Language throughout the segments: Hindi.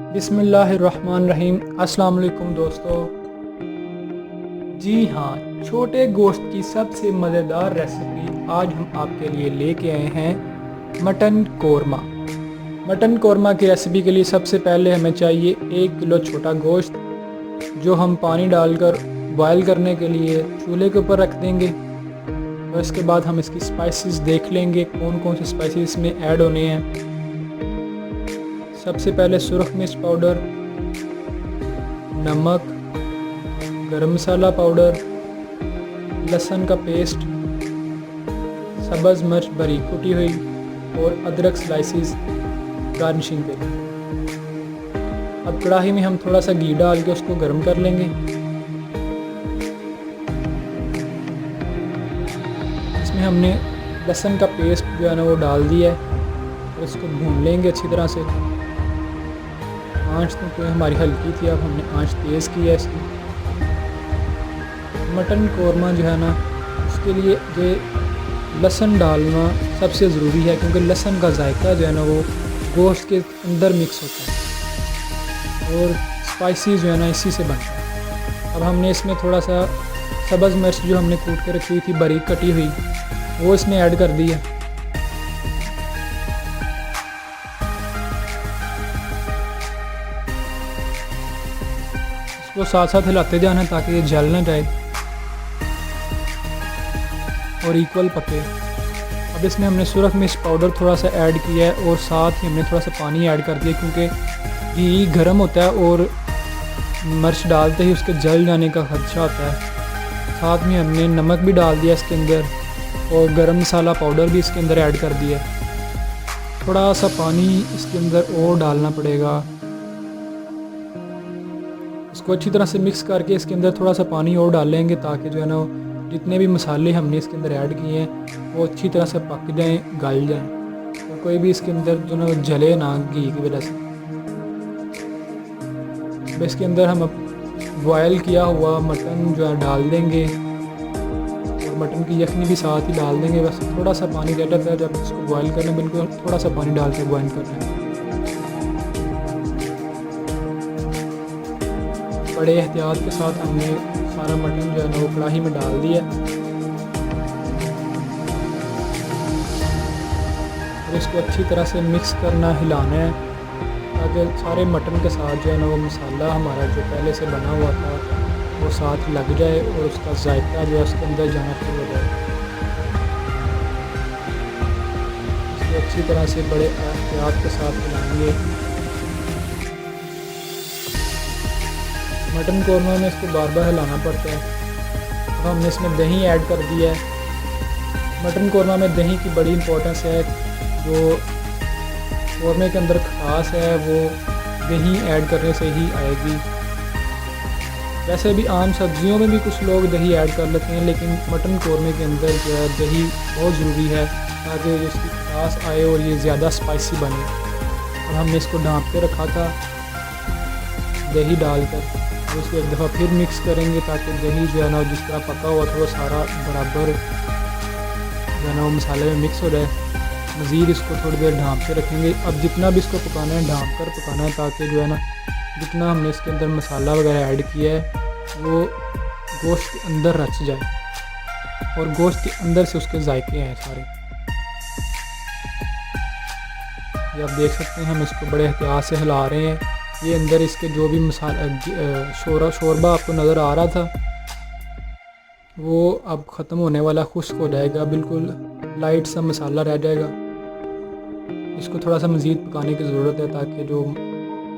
बिस्मिल्लाहिर्रहमानिर्रहीम। अस्सलाम वालेकुम दोस्तों। जी हाँ, छोटे गोश्त की सबसे मज़ेदार रेसिपी आज हम आपके लिए लेके आए हैं मटन कोरमा। मटन कोरमा की रेसिपी के लिए सबसे पहले हमें चाहिए 1 किलो छोटा गोश्त, जो हम पानी डालकर बॉयल करने के लिए चूल्हे के ऊपर रख देंगे। और इसके बाद हम इसकी स्पाइसेस देख लेंगे कौन कौन से स्पाइसेस इसमें ऐड होने हैं। सबसे पहले सुरख मिर्च पाउडर, नमक, गरम मसाला पाउडर, लहसुन का पेस्ट, सब्ज़ मिर्च बारीक कुटी हुई और अदरक स्लाइसिस गार्निशिंग के लिए। अब कढ़ाई में हम थोड़ा सा घी डाल के उसको गर्म कर लेंगे। इसमें हमने लहसुन का पेस्ट जो है ना वो डाल दिया है और इसको भून लेंगे अच्छी तरह से। आँच तो हमारी हल्की थी, अब हमने आँच तेज़ की है इसकी। मटन कोरमा जो है ना उसके लिए ये लहसुन डालना सबसे ज़रूरी है, क्योंकि लहसुन का जायका जो है ना वो गोश्त के अंदर मिक्स होता है और स्पाइसी जो है ना इसी से बनता है। अब हमने इसमें थोड़ा सा सब्ज़ मिर्च जो हमने कूट के रखी हुई थी बारीक कटी हुई, वो इसमें ऐड कर दी है। इसको साथ साथ हिलाते जाना ताकि ये जल ना जाए और इक्वल पके। अब इसमें हमने सुरख मिर्च पाउडर थोड़ा सा ऐड किया है और साथ ही हमने थोड़ा सा पानी ऐड कर दिया, क्योंकि घी गर्म होता है और मिर्च डालते ही उसके जल जाने का खदशा होता है। साथ में हमने नमक भी डाल दिया इसके अंदर और गरम मसाला पाउडर भी इसके अंदर ऐड कर दिया। थोड़ा सा पानी इसके अंदर और डालना पड़ेगा। इसको अच्छी तरह से मिक्स करके इसके अंदर थोड़ा सा पानी और डालेंगे ताकि जो है ना जितने भी मसाले हमने इसके अंदर ऐड किए हैं वो अच्छी तरह से पक जाएं, गल जाएं और कोई भी इसके अंदर जो ना जले ना घी की वजह से। अब इसके अंदर हम बॉयल किया हुआ मटन जो है डाल देंगे और मटन की यखनी भी साथ ही डाल देंगे। बस थोड़ा सा पानी रह जाता है जब इसको बॉयल करना, बिल्कुल थोड़ा सा पानी डाल के बॉयल करना है। बड़े एहतियात के साथ हमने सारा मटन जो है ना वो कढ़ाई में डाल दिया और इसको अच्छी तरह से मिक्स करना, हिलाना है ताकि सारे मटन के साथ जो है ना वो मसाला हमारा जो पहले से बना हुआ था वो साथ लग जाए और उसका जायका जो है उसके अंदर जाना शुरू हो जाए। इसको अच्छी तरह से बड़े एहतियात के साथ हिलाएंगे। मटन कोरमा में इसको बार बार हिलाना पड़ता है। अब हमने इसमें दही ऐड कर दिया है। मटन कोरमा में दही की बड़ी इंपॉर्टेंस है। जो कोरमे के अंदर खटास है वो दही ऐड करने से ही आएगी। वैसे भी आम सब्जियों में भी कुछ लोग दही ऐड कर लेते हैं, लेकिन मटन कोरमे के अंदर जो है दही बहुत ज़रूरी है ताकि इसकी खटास आए और ये ज़्यादा स्पाइसी बने। और हमने इसको ढाँप के रखा था दही डालकर, और उसको एक दफ़ा फिर मिक्स करेंगे ताकि दही जो है ना जिस तरह पका हुआ था वो सारा बराबर जो है ना वो मसाले में मिक्स हो जाए। मज़ीद इसको थोड़ी देर ढाँप के रखेंगे। अब जितना भी इसको पकाना है ढाँप कर पकाना है ताकि जो है ना जितना हमने इसके अंदर मसाला वगैरह ऐड किया है वो गोश्त के अंदर रच जाए और गोश्त के अंदर से उसके जायके हैं सारे। ये आप देख सकते हैं हम इसको बड़े एहतियात से हिला रहे हैं। ये अंदर इसके जो भी मसाला शोरबा आपको नज़र आ रहा था वो अब ख़त्म होने वाला, खुश्क हो जाएगा, बिल्कुल लाइट सा मसाला रह जाएगा। इसको थोड़ा सा मज़ीद पकाने की ज़रूरत है ताकि जो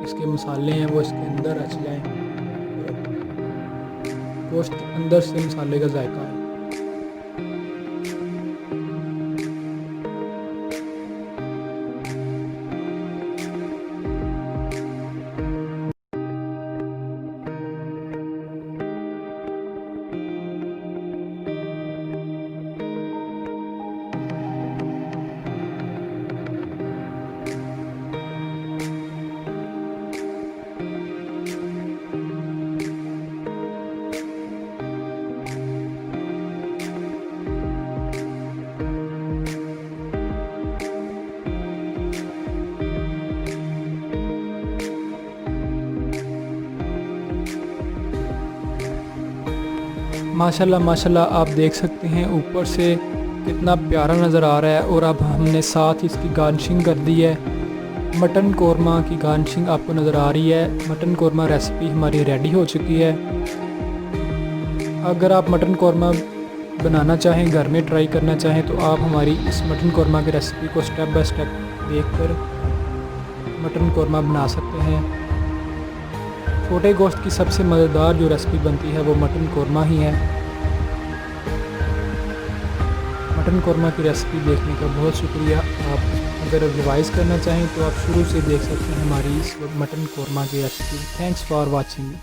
इसके मसाले हैं वो इसके अंदर रच जाएं, गोश्त के अंदर से मसाले का जायका है। माशाल्लाह माशाल्लाह आप देख सकते हैं ऊपर से कितना प्यारा नज़र आ रहा है। और अब हमने साथ ही इसकी गार्निशिंग कर दी है। मटन कोरमा की गार्निशिंग आपको नज़र आ रही है। मटन कोरमा रेसिपी हमारी रेडी हो चुकी है। अगर आप मटन कोरमा बनाना चाहें, घर में ट्राई करना चाहें, तो आप हमारी इस मटन कोरमा की रेसिपी को स्टेप बाय स्टेप देखकर मटन कोरमा बना सकते हैं। छोटे गोश्त की सबसे मज़ेदार जो रेसिपी बनती है वो मटन कोरमा ही है। मटन कोरमा की रेसिपी देखने का बहुत शुक्रिया। आप अगर रिवाइज़ करना चाहें तो आप शुरू से देख सकते हैं हमारी इस मटन कोरमा की रेसिपी। Thanks for watching.